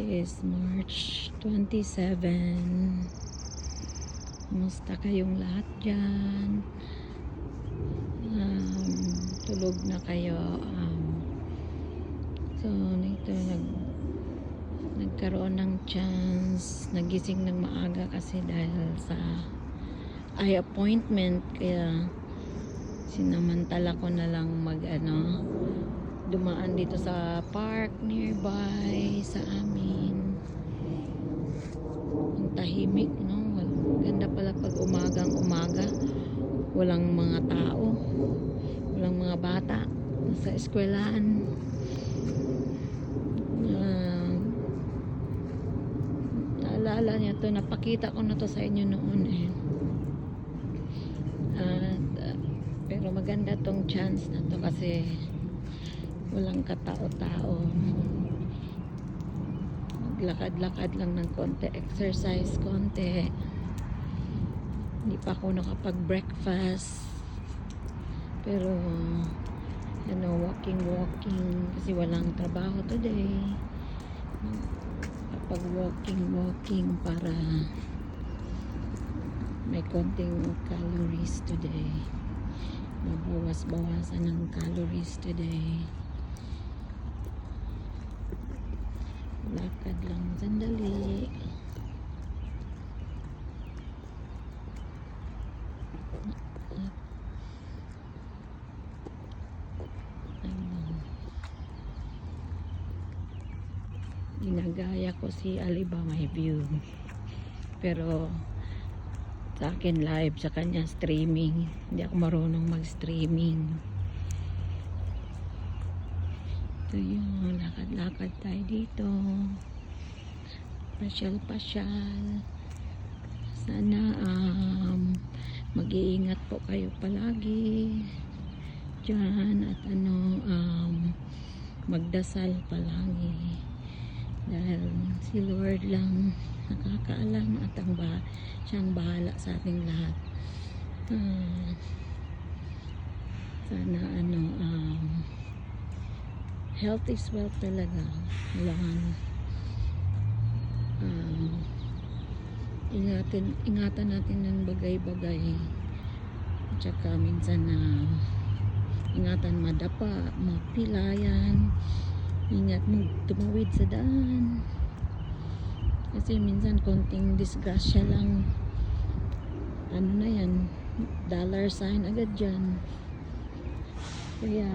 Today is March 27. Kumusta kayong lahat dyan? Tulog na kayo. So, ito nagkaroon ng chance. Nagising ng maaga kasi dahil sa eye appointment. Kaya sinamantala ko na lang dumaan dito sa park nearby sa amin. Ang tahimik, no? Ganda pala pag umaga. Walang mga tao, walang mga bata sa eskwelahan. Naalala niyo to, napakita ko na to sa inyo noon pero maganda tong chance na to kasi walang katao-tao. Maglakad-lakad lang ng konti, exercise konti. Hindi pa ako nakapag-breakfast, pero walking kasi walang trabaho today. Kapag walking para may konting calories today, mabawas-bawasan ng calories today. Lakad lang sandali. Ginagaya ko si Aliba may view, pero sa akin live, sa kanya streaming. Hindi ako marunong mag-streaming. Ito yun, lakad-lakad tayo dito, pasyal-pasyal. Sana mag-iingat po kayo palagi dyan, at magdasal palagi, dahil si Lord lang nakakaalam at siyang bahala sa ating lahat. Sana health is wealth talaga. Kailangan ingatan natin ng bagay-bagay, at saka minsan ingatan madapa, mapilayan, ingat mo tumawid sa daan, kasi minsan konting disgrasya lang, na yan, dollar sign agad dyan. Kaya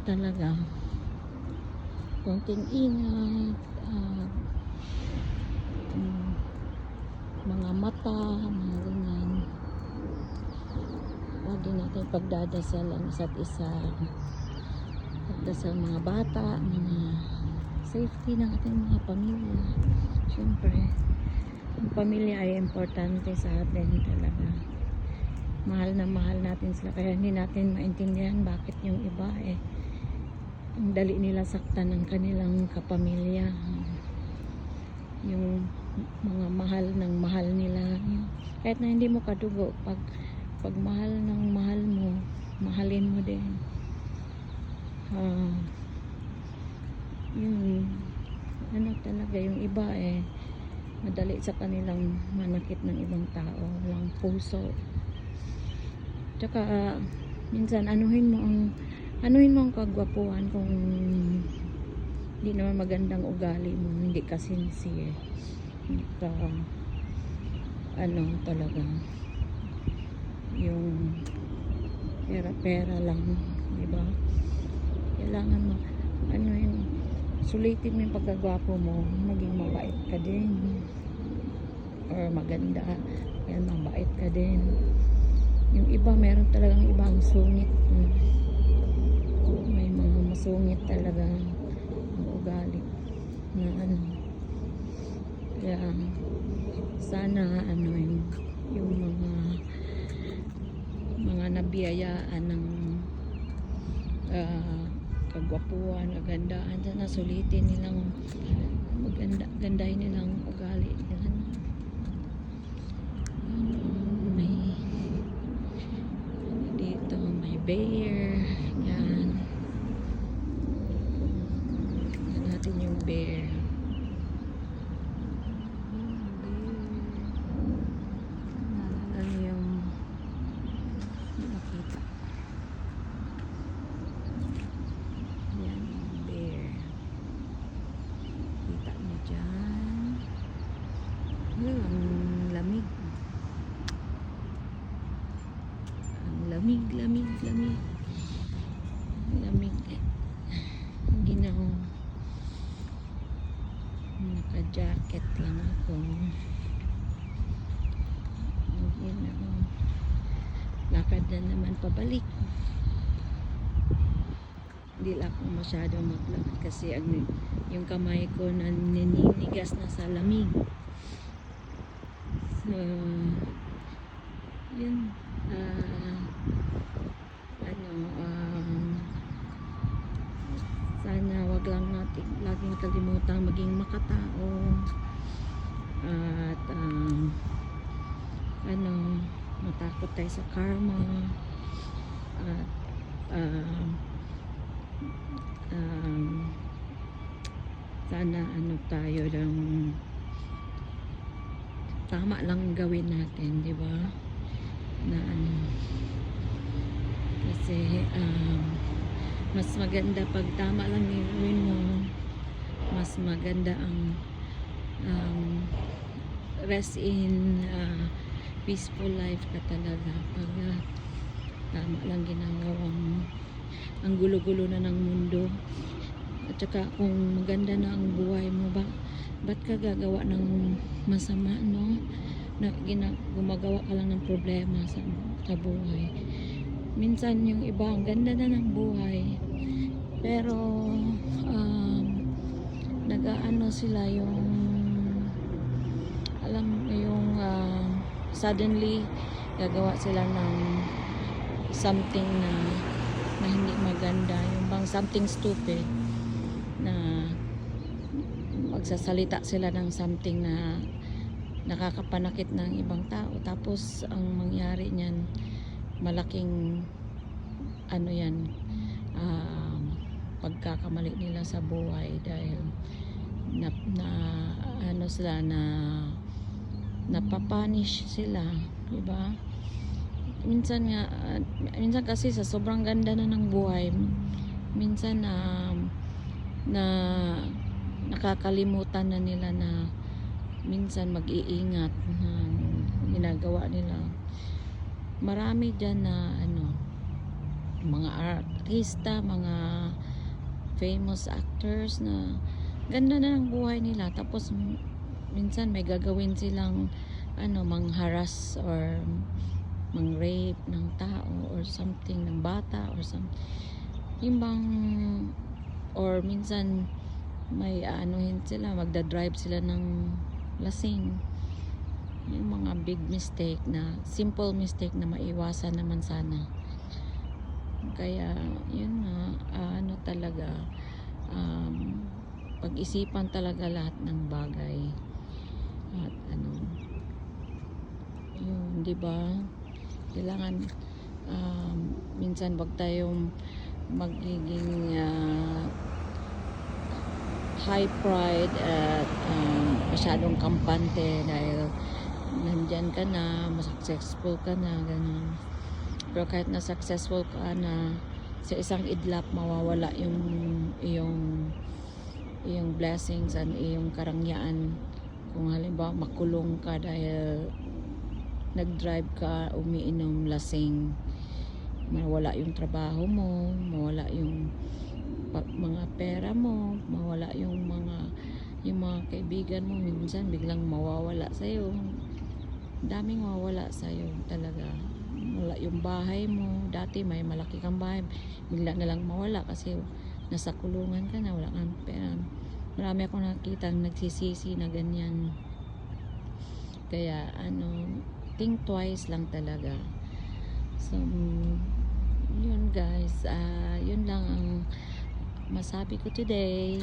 talaga konting ingat, mga mata, mga ganyan. Lagi natin pagdadasal ang isa't isa, pagdasal mga bata, mga safety ng ating mga pamilya. Siyempre, ang pamilya ay importante sa atin talaga. Mahal na mahal natin sila, kaya hindi natin maintindihan bakit yung iba ang dali nila saktan ng kanilang kapamilya. Yung mga mahal ng mahal nila, kahit na hindi mo kadugo, pag mahal ng mahal mo, mahalin mo din. Yung talaga, yung iba madali sa kanilang manakit ng ibang tao, walang puso. Tsaka minsan anuhin mo ang kagwapuhan kung hindi naman magandang ugali mo, hindi ka sincere, hindi ka talaga yung pera lang, diba? Kailangan mo sulitin mo yung pagkagwapo mo, maging mabait ka din, or maganda, yan, mabait ka din. Yung iba, meron talagang ibang sungit, may mga masungit talaga ang ugali na kaya sana yung mga nabiyayaan ng kagwapuan, kagandahan, sana sulitin nilang gandahin nilang ugali. Dito may bear, yan natin yung bear. lamig. Lamig. Ginaw. Naka-jacket lang ako. Ginaw. Lakad na naman pabalik. Hindi lang ako masyado maglakad kasi yung kamay ko naninigas na sa lamig. So, yun. Sana wag lang natin laging kalimutang maging makatao. At, matakot tayo sa karma. At, sana tayo lang tama lang gawin natin, di ba? Na kasi mas maganda pag tama lang gawin mo, mas maganda ang rest in peaceful life ka talaga pag tama lang ginagawa mo. Ang gulo-gulo na ng mundo. At saka kung maganda na ang buhay mo, ba't ka gagawa ng masama, no? Gumagawa ka lang ng problema sa buhay. Minsan yung iba, ang ganda na ng buhay. Pero, nag-aano sila yung, alam yung, suddenly, gagawa sila ng something na hindi maganda, yung bang something stupid, na magsasalita sila ng something na nakakapanakit ng ibang tao, tapos ang mangyari niyan malaking yan, pagkakamali nila sa buhay dahil sila napapunish sila, diba? Minsan kasi sa sobrang ganda na ng buhay, minsan na nakakalimutan na nila na minsan mag-iingat ng ginagawa nila. Marami dyan na mga artista, mga famous actors na ganda na ng buhay nila, tapos minsan may gagawin silang mang-harass or mang-rape ng tao or something, ng bata or something, or minsan may sila, magdadrive sila ng lasing. Yung mga big mistake, na simple mistake na maiwasan naman sana. Kaya yun nga, talaga, pag-isipan talaga lahat ng bagay. At yun, di ba? Kailangan minsan wag tayong magiging high pride at masyadong kampante dahil nandyan ka na, successful ka na, ganun. Pero kahit na successful ka na, sa isang idlap mawawala yung iyong blessings and iyong karangyaan. Kung halimbawa makulong ka dahil nag-drive ka, umiinom, lasing, mawala yung trabaho mo, mawala yung mga pera mo, mawala yung mga kaibigan mo, minsan biglang mawawala sa'yo. Daming mawawala sa'yo talaga. Wala yung bahay mo, dati may malaki kang bahay, bigla na lang mawala kasi nasa kulungan ka na, wala kang pera. Marami akong nakita nagsisisi na ganyan. Kaya think twice lang talaga. So yun guys, yun lang ang masabi ko today.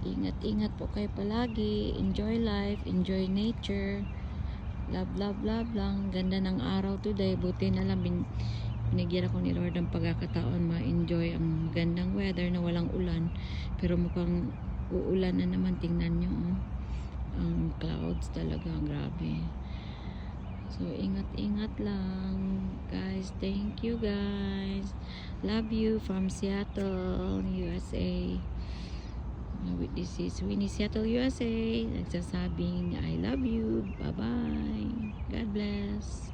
Ingat-ingat po kayo palagi. Enjoy life, enjoy nature. Love lang. Ganda ng araw today. Buti na lang binigyan ako ni Lord ng pagkakataon ma-enjoy ang gandang weather na walang ulan. Pero mukhang uulan na naman. Tingnan nyo, ang clouds talaga, grabe. So ingat-ingat lang guys. Thank you guys. Love you from Seattle, USA. This is Winnie, Seattle, USA. Nagsasabing I love you. Bye bye. God bless.